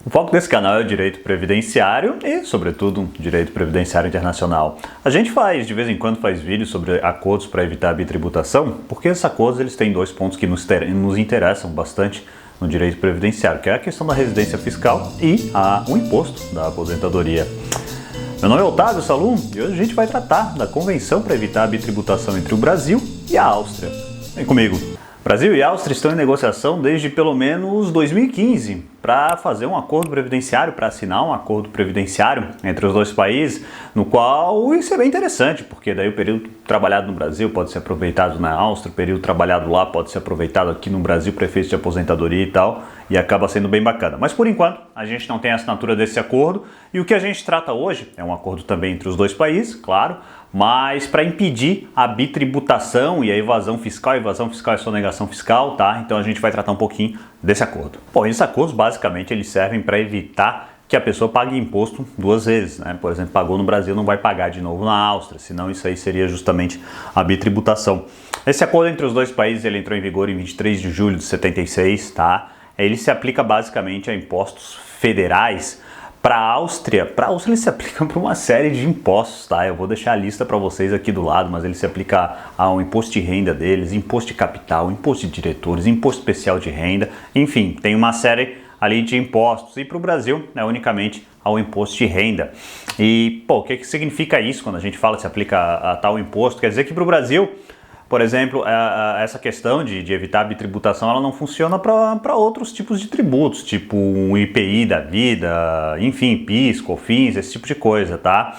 O foco desse canal é o direito previdenciário e, sobretudo, direito previdenciário internacional. A gente de vez em quando, faz vídeos sobre acordos para evitar a bitributação, porque esses acordos eles têm dois pontos que nos interessam bastante no direito previdenciário, que é a questão da residência fiscal e o imposto da aposentadoria. Meu nome é Otávio Salum e hoje a gente vai tratar da Convenção para evitar a bitributação entre o Brasil e a Áustria. Vem comigo! Brasil e Áustria estão em negociação desde pelo menos 2015 para fazer um acordo previdenciário, para assinar um acordo previdenciário entre os dois países, no qual isso é bem interessante, porque daí o período trabalhado no Brasil pode ser aproveitado na Áustria, o período trabalhado lá pode ser aproveitado aqui no Brasil para efeitos de aposentadoria e tal, e acaba sendo bem bacana. Mas por enquanto a gente não tem a assinatura desse acordo, e o que a gente trata hoje é um acordo também entre os dois países, claro, mas para impedir a bitributação e a evasão fiscal é sonegação fiscal, tá? Então a gente vai tratar um pouquinho desse acordo. Bom, esses acordos basicamente eles servem para evitar que a pessoa pague imposto duas vezes, né? Por exemplo, pagou no Brasil, não vai pagar de novo na Áustria, senão isso aí seria justamente a bitributação. Esse acordo entre os dois países ele entrou em vigor em 23 de julho de 76, tá? Ele se aplica basicamente a impostos federais. Para a Áustria ele se aplica para uma série de impostos, tá? Eu vou deixar a lista para vocês aqui do lado, mas ele se aplica ao imposto de renda deles, imposto de capital, imposto de diretores, imposto especial de renda, enfim, tem uma série ali de impostos. E para o Brasil, é unicamente ao imposto de renda. E, o que significa isso quando a gente fala que se aplica a tal imposto? Quer dizer que para o Brasil, por exemplo, essa questão de evitar a bitributação, ela não funciona para outros tipos de tributos, tipo o IPI da vida, enfim, PIS, COFINS, esse tipo de coisa, tá?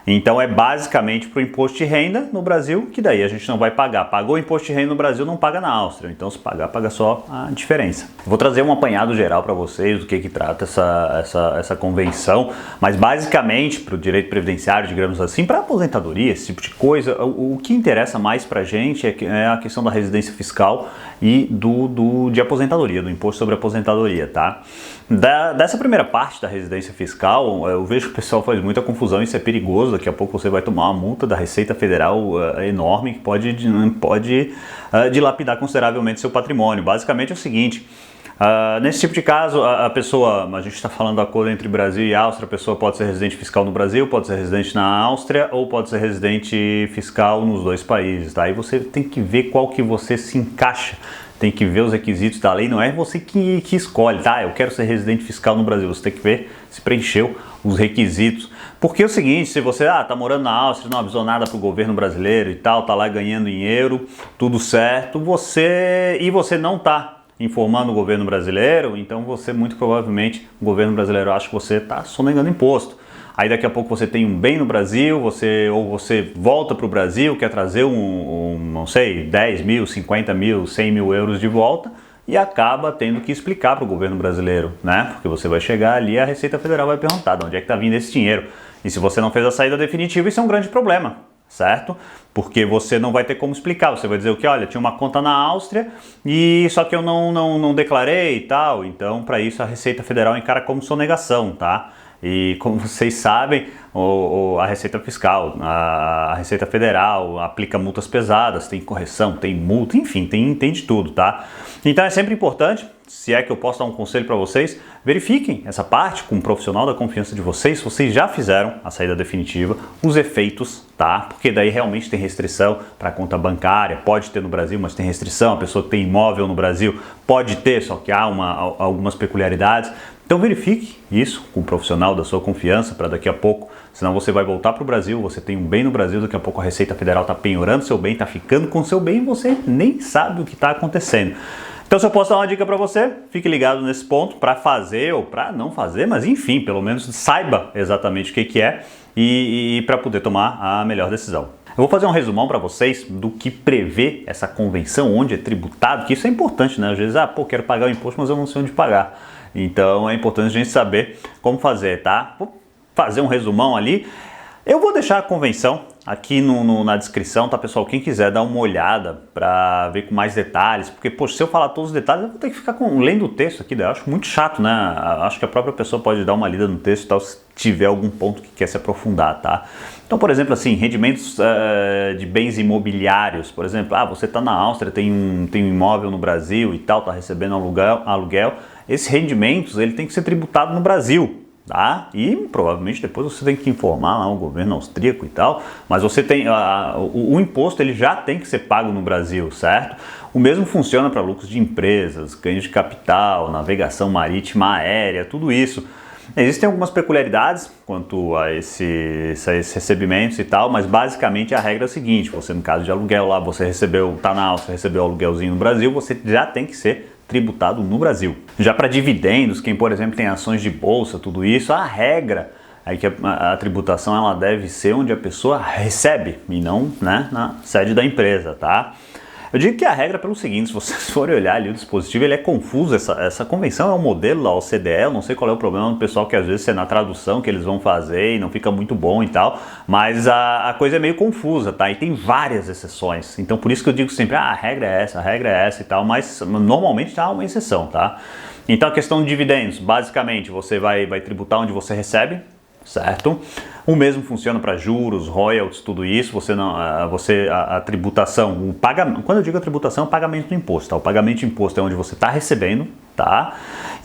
Então é basicamente para o imposto de renda no Brasil, que daí a gente não vai pagar. Pagou o imposto de renda no Brasil, não paga na Áustria. Então se pagar, paga só a diferença. Vou trazer um apanhado geral para vocês do que trata essa convenção, mas basicamente para o direito previdenciário, digamos assim, para aposentadoria, esse tipo de coisa, o que interessa mais para a gente é a questão da residência fiscal e de aposentadoria, do imposto sobre aposentadoria, tá? Dessa primeira parte da residência fiscal, eu vejo que o pessoal faz muita confusão, isso é perigoso. Daqui a pouco você vai tomar uma multa da Receita Federal enorme que pode dilapidar consideravelmente seu patrimônio. Basicamente é o seguinte, nesse tipo de caso, a gente está falando do acordo entre Brasil e Áustria, a pessoa pode ser residente fiscal no Brasil, pode ser residente na Áustria ou pode ser residente fiscal nos dois países, tá? Aí você tem que ver qual que você se encaixa. Tem que ver os requisitos da lei, não é você que escolhe, tá? Eu quero ser residente fiscal no Brasil, você tem que ver se preencheu os requisitos. Porque é o seguinte, se você tá morando na Áustria, não avisou nada pro governo brasileiro e tal, tá lá ganhando em euro, tudo certo, você não tá informando o governo brasileiro, então você muito provavelmente, o governo brasileiro acha que você tá sonegando imposto. Aí daqui a pouco você tem um bem no Brasil, você volta para o Brasil, quer trazer não sei, 10 mil, 50 mil, 100 mil euros de volta e acaba tendo que explicar para o governo brasileiro, né? Porque você vai chegar ali e a Receita Federal vai perguntar de onde é que está vindo esse dinheiro. E se você não fez a saída definitiva, isso é um grande problema, certo? Porque você não vai ter como explicar, você vai dizer o que? Olha, tinha uma conta na Áustria e só que eu não declarei e tal, então para isso a Receita Federal encara como sonegação, tá? E como vocês sabem, a Receita Fiscal, a Receita Federal aplica multas pesadas, tem correção, tem multa, enfim, tem de tudo, tá? Então é sempre importante, se é que eu posso dar um conselho para vocês, verifiquem essa parte com um profissional da confiança de vocês, se vocês já fizeram a saída definitiva, os efeitos, tá? Porque daí realmente tem restrição para conta bancária, pode ter no Brasil, mas tem restrição, a pessoa que tem imóvel no Brasil pode ter, só que há algumas peculiaridades. Então verifique isso com um profissional da sua confiança para daqui a pouco, senão você vai voltar para o Brasil, você tem um bem no Brasil, daqui a pouco a Receita Federal está penhorando seu bem, está ficando com seu bem e você nem sabe o que está acontecendo. Então se eu posso dar uma dica para você, fique ligado nesse ponto para fazer ou para não fazer, mas enfim, pelo menos saiba exatamente o que é e para poder tomar a melhor decisão. Eu vou fazer um resumão para vocês do que prevê essa convenção, onde é tributado, que isso é importante, né? Às vezes, quero pagar o imposto, mas eu não sei onde pagar. Então é importante a gente saber como fazer, tá? Vou fazer um resumão ali. Eu vou deixar a convenção aqui na descrição, tá, pessoal? Quem quiser dar uma olhada para ver com mais detalhes, porque, poxa, se eu falar todos os detalhes, eu vou ter que ficar lendo o texto aqui, daí eu acho muito chato, né? Acho que a própria pessoa pode dar uma lida no texto e tal, se tiver algum ponto que quer se aprofundar, tá? Então, por exemplo, assim, rendimentos de bens imobiliários, por exemplo, você está na Áustria, tem um imóvel no Brasil e tal, está recebendo aluguel, esses rendimentos ele tem que ser tributado no Brasil. Tá? E provavelmente depois você tem que informar lá o governo austríaco e tal, mas você tem o imposto ele já tem que ser pago no Brasil, certo? O mesmo funciona para lucros de empresas, ganhos de capital, navegação marítima, aérea, tudo isso. Existem algumas peculiaridades quanto a esses recebimentos e tal, mas basicamente a regra é a seguinte: você no caso de aluguel lá, você tá na Áustria, recebeu o aluguelzinho no Brasil, você já tem que ser tributado no Brasil. Já para dividendos, quem por exemplo tem ações de bolsa, tudo isso, a regra é que a tributação ela deve ser onde a pessoa recebe e não, né, na sede da empresa, tá? Eu digo que a regra é pelo seguinte: se vocês forem olhar ali o dispositivo, ele é confuso, essa convenção é um modelo da OCDE, eu não sei qual é o problema do pessoal que às vezes é na tradução que eles vão fazer e não fica muito bom e tal, mas a coisa é meio confusa, tá? E tem várias exceções, então por isso que eu digo sempre, a regra é essa e tal, mas normalmente há uma exceção, tá? Então a questão de dividendos, basicamente você vai tributar onde você recebe, certo? O mesmo funciona para juros, royalties, tudo isso. A tributação, quando eu digo a tributação, é o pagamento do imposto, tá? O pagamento de imposto é onde você está recebendo, tá?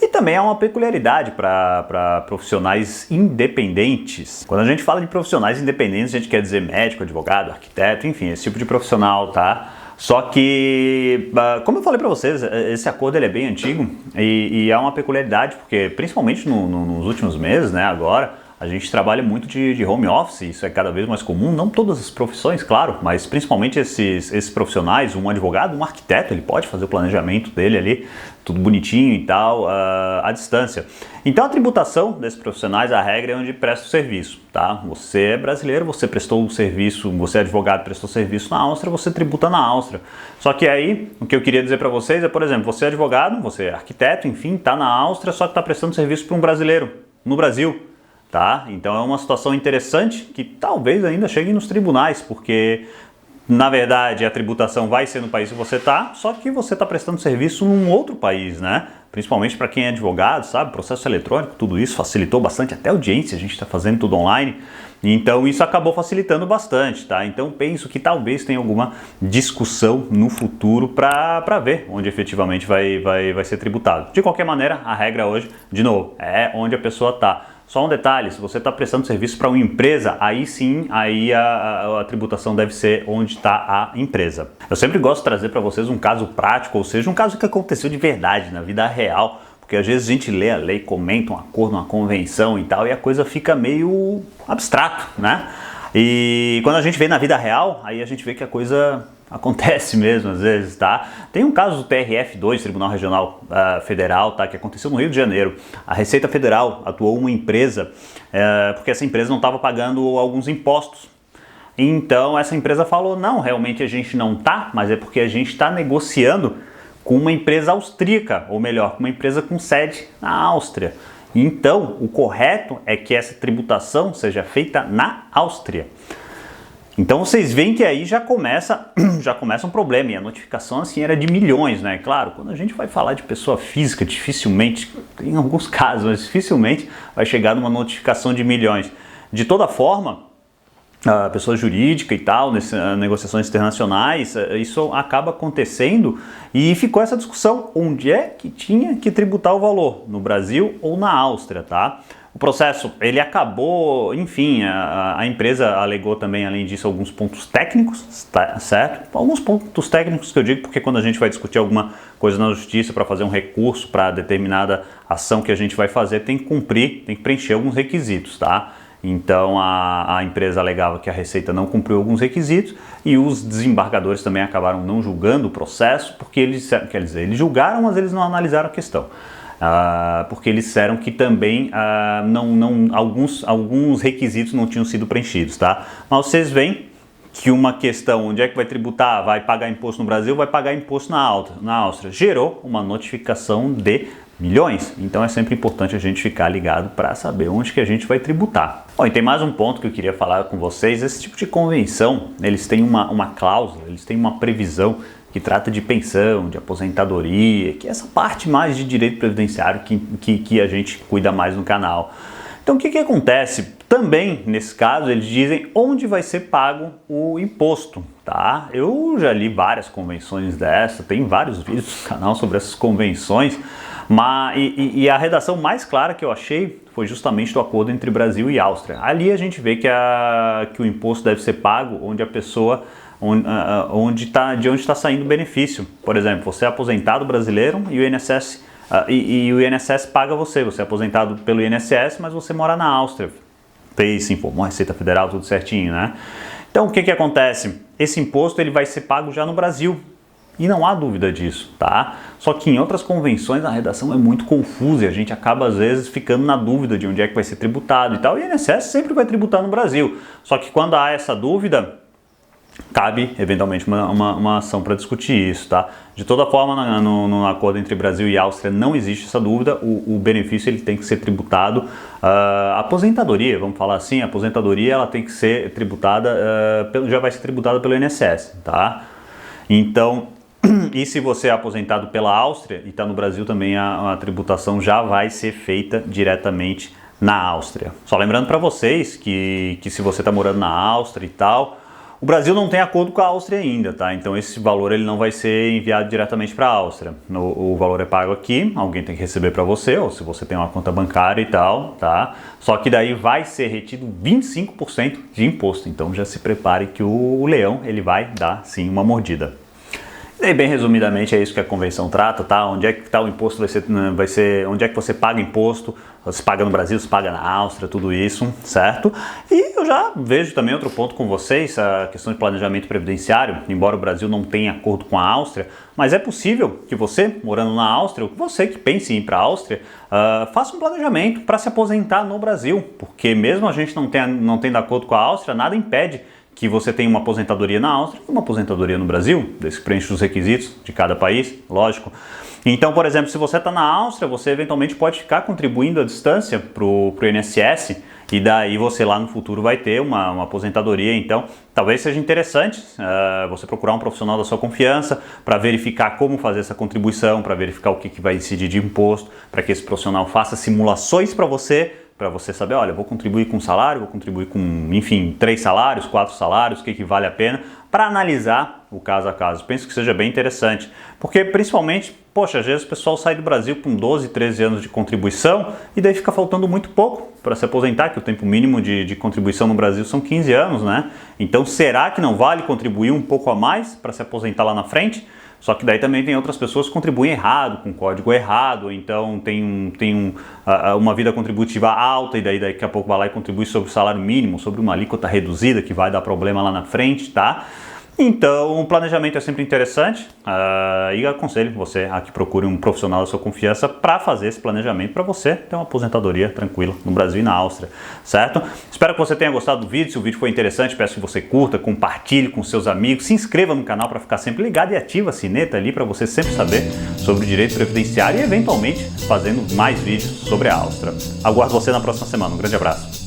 E também é uma peculiaridade para profissionais independentes. Quando a gente fala de profissionais independentes, a gente quer dizer médico, advogado, arquiteto, enfim, esse tipo de profissional, tá? Só que, como eu falei para vocês, esse acordo ele é bem antigo e é uma peculiaridade, porque principalmente nos últimos meses, né, agora, a gente trabalha muito de home office, isso é cada vez mais comum, não todas as profissões, claro, mas principalmente esses profissionais, um advogado, um arquiteto, ele pode fazer o planejamento dele ali, tudo bonitinho e tal, à distância. Então a tributação desses profissionais, a regra é onde presta o serviço, tá? Você é brasileiro, você prestou o serviço, você é advogado, prestou serviço na Áustria, você tributa na Áustria. Só que aí, o que eu queria dizer para vocês é, por exemplo, você é advogado, você é arquiteto, enfim, tá na Áustria, só que tá prestando serviço para um brasileiro, no Brasil. Tá? Então é uma situação interessante que talvez ainda chegue nos tribunais, porque na verdade a tributação vai ser no país que você está, só que você está prestando serviço num outro país, né? Principalmente para quem é advogado, sabe? Processo eletrônico, tudo isso facilitou bastante, até audiência, a gente está fazendo tudo online, então isso acabou facilitando bastante, tá? Então penso que talvez tenha alguma discussão no futuro para ver onde efetivamente vai ser tributado. De qualquer maneira, a regra hoje, de novo, é onde a pessoa está. Só um detalhe: se você está prestando serviço para uma empresa, aí sim, aí a tributação deve ser onde está a empresa. Eu sempre gosto de trazer para vocês um caso prático, ou seja, um caso que aconteceu de verdade, na vida real, porque às vezes a gente lê a lei, comenta um acordo, uma convenção e tal, e a coisa fica meio abstrato, né? E quando a gente vê na vida real, aí a gente vê que a coisa acontece mesmo às vezes, tá? Tem um caso do TRF2, Tribunal Regional Federal, tá? Que aconteceu no Rio de Janeiro. A Receita Federal atuou uma empresa porque essa empresa não estava pagando alguns impostos. Então essa empresa falou: não, realmente a gente não tá, mas é porque a gente está negociando com uma empresa austríaca, ou melhor, com uma empresa com sede na Áustria. Então o correto é que essa tributação seja feita na Áustria. Então vocês veem que aí já começa um problema, e a notificação assim era de milhões, né? Claro, quando a gente vai falar de pessoa física, dificilmente, em alguns casos, mas dificilmente vai chegar numa notificação de milhões. De toda forma, a pessoa jurídica e tal, nessas negociações internacionais, isso acaba acontecendo e ficou essa discussão: onde é que tinha que tributar o valor, no Brasil ou na Áustria, tá? O processo, ele acabou, enfim, a empresa alegou também, além disso, alguns pontos técnicos, tá, certo? Alguns pontos técnicos que eu digo porque quando a gente vai discutir alguma coisa na justiça para fazer um recurso para determinada ação que a gente vai fazer, tem que preencher alguns requisitos, tá? Então a empresa alegava que a Receita não cumpriu alguns requisitos e os desembargadores também acabaram não julgando o processo, porque eles julgaram, mas eles não analisaram a questão. Porque eles disseram que também alguns requisitos não tinham sido preenchidos, tá? Mas vocês veem que uma questão, onde é que vai tributar, vai pagar imposto no Brasil, vai pagar imposto na Áustria, gerou uma notificação de milhões. Então é sempre importante a gente ficar ligado para saber onde que a gente vai tributar. Bom, e tem mais um ponto que eu queria falar com vocês. Esse tipo de convenção, eles têm uma cláusula, eles têm uma previsão que trata de pensão, de aposentadoria, que é essa parte mais de direito previdenciário que a gente cuida mais no canal. Então o que acontece? Também, nesse caso, eles dizem onde vai ser pago o imposto, tá? Eu já li várias convenções dessa, tem vários vídeos no canal sobre essas convenções, E a redação mais clara que eu achei foi justamente do acordo entre Brasil e Áustria. Ali a gente vê que o imposto deve ser pago onde a pessoa, de onde está saindo o benefício. Por exemplo, você é aposentado brasileiro e o INSS, e o INSS paga você é aposentado pelo INSS, mas você mora na Áustria. Se informou a Receita Federal, tudo certinho, né? Então o que acontece? Esse imposto ele vai ser pago já no Brasil. E não há dúvida disso, tá? Só que em outras convenções a redação é muito confusa e a gente acaba às vezes ficando na dúvida de onde é que vai ser tributado e tal. E o INSS sempre vai tributar no Brasil. Só que quando há essa dúvida, cabe eventualmente uma ação para discutir isso, tá? De toda forma, no acordo entre Brasil e Áustria não existe essa dúvida. O benefício ele tem que ser tributado. A aposentadoria, vamos falar assim, a aposentadoria ela tem que ser tributada, já vai ser tributada pelo INSS, tá? Então, e se você é aposentado pela Áustria e está no Brasil também, a tributação já vai ser feita diretamente na Áustria. Só lembrando para vocês que se você está morando na Áustria e tal, o Brasil não tem acordo com a Áustria ainda, tá? Então esse valor ele não vai ser enviado diretamente para a Áustria. O valor é pago aqui, alguém tem que receber para você, ou se você tem uma conta bancária e tal, tá? Só que daí vai ser retido 25% de imposto. Então já se prepare que o leão ele vai dar sim uma mordida. E bem resumidamente é isso que a convenção trata, tá? Onde é que está o imposto, vai ser onde é que você paga imposto, se paga no Brasil, se paga na Áustria, tudo isso, certo? E eu já vejo também outro ponto com vocês, a questão de planejamento previdenciário, embora o Brasil não tenha acordo com a Áustria, mas é possível que você, morando na Áustria, ou você que pense em ir para a Áustria, faça um planejamento para se aposentar no Brasil, porque mesmo a gente não tendo acordo com a Áustria, nada impede que você tenha uma aposentadoria na Áustria e uma aposentadoria no Brasil, desde que preenche os requisitos de cada país, lógico. Então, por exemplo, se você está na Áustria, você eventualmente pode ficar contribuindo à distância para o INSS e daí você lá no futuro vai ter uma aposentadoria. Então, talvez seja interessante você procurar um profissional da sua confiança para verificar como fazer essa contribuição, para verificar o que vai incidir de imposto, para que esse profissional faça simulações para você saber, olha, vou contribuir com um salário, vou contribuir com, enfim, 3 salários, 4 salários, o que vale a pena, para analisar o caso a caso. Penso que seja bem interessante, porque principalmente, poxa, às vezes o pessoal sai do Brasil com 12, 13 anos de contribuição e daí fica faltando muito pouco para se aposentar, que o tempo mínimo de contribuição no Brasil são 15 anos, né? Então, será que não vale contribuir um pouco a mais para se aposentar lá na frente? Só que daí também tem outras pessoas que contribuem errado, com código errado, então tem uma vida contributiva alta e daí daqui a pouco vai lá e contribui sobre o salário mínimo, sobre uma alíquota reduzida que vai dar problema lá na frente, tá? Então, o planejamento é sempre interessante e aconselho você a que procure um profissional da sua confiança para fazer esse planejamento para você ter uma aposentadoria tranquila no Brasil e na Áustria, certo? Espero que você tenha gostado do vídeo. Se o vídeo foi interessante, peço que você curta, compartilhe com seus amigos, se inscreva no canal para ficar sempre ligado e ativa a sineta ali para você sempre saber sobre o direito previdenciário e eventualmente fazendo mais vídeos sobre a Áustria. Aguardo você na próxima semana. Um grande abraço.